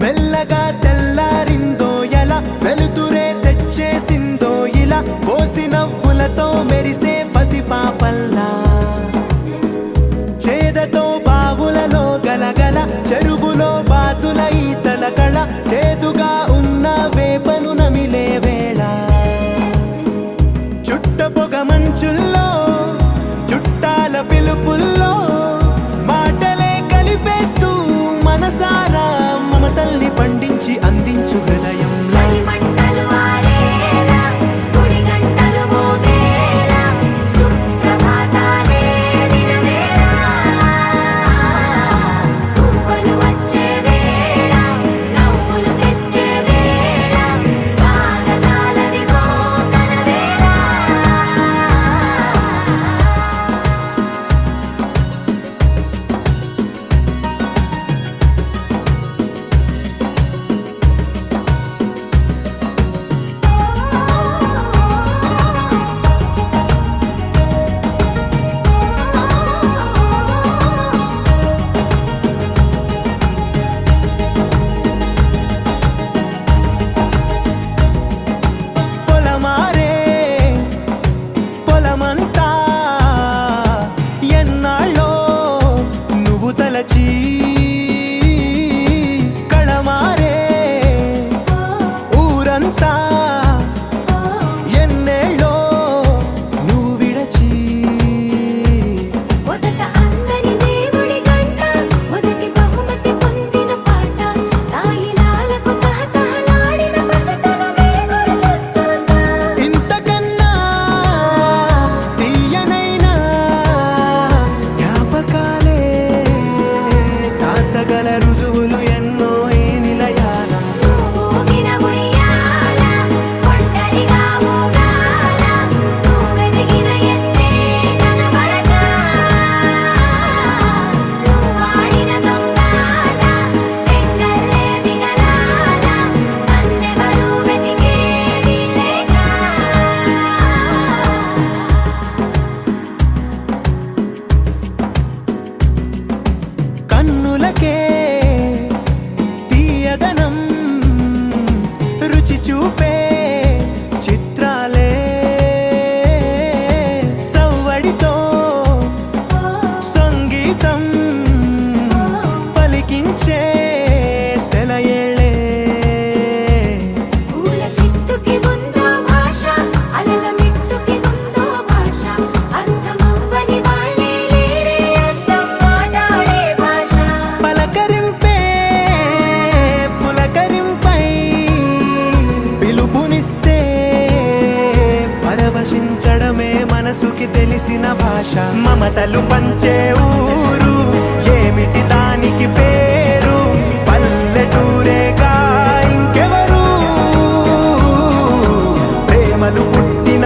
మెల్లగా తెల్లారిందో ఎలా వెలుతురే తెచ్చేసిందో ఇలా పోసి నవ్వులతో మెరిసే పసిపాపల్లా చేదతో బావులలో గలగల చెరువులో బాతుల ఈతల కళ చేదుగా ఉన్న వేపను నమిలే వేళ చుట్ట పొగ మంచుల్లో చుట్టాల పిలుపుల్లో మాటలే కలిపేస్తూ మనసారా మమతల్ని పండించి అందించు హృదయం కళమారే ఊరంతా ఎన్నేళ్ళో నువ్వు విడచి మొదట అందరి దేవుడి గంట మొదటి బహుమతి పొందిన పాట తాయిలాలకు తహతహలాడిన పసితనమే గుర్తొస్తుందా ఇంతకన్నా తీయనైనా జ్ఞాపకాలే దాచగల రుజువులు ఎన్నో ఈ నిలయాల ఊగిన ఉయ్యాల ఒంటరిగా ఊగాల నువ్వెదిగిన ఎత్తే కనబడక నువ్వాడిన దొంగాట ఎంగల్లే మిగలాల నన్నెవరూ వెతికేది లేక కన్నులకే తీయదనం రుచి చూపే చిత్రాలే సవ్వడితో సంగీతం పలికించే సెలయేళే పూల చెట్టుకి ఉందో భాష అలల మిట్టుకి ఉందో భాష అర్థమవ్వని వాళ్ళే లేరే అర్థం మాట్లాడే భాష పలకరింపే పులకరింపై పిలుపునిస్తే పరవశించడమే మనసుకి తెలిసిన భాష మమతలు పంచే ఊరు ఏమిటి దానికి పేరు పల్లెటూరేగా ఇంకెవరు ప్రేమలు పుట్టిన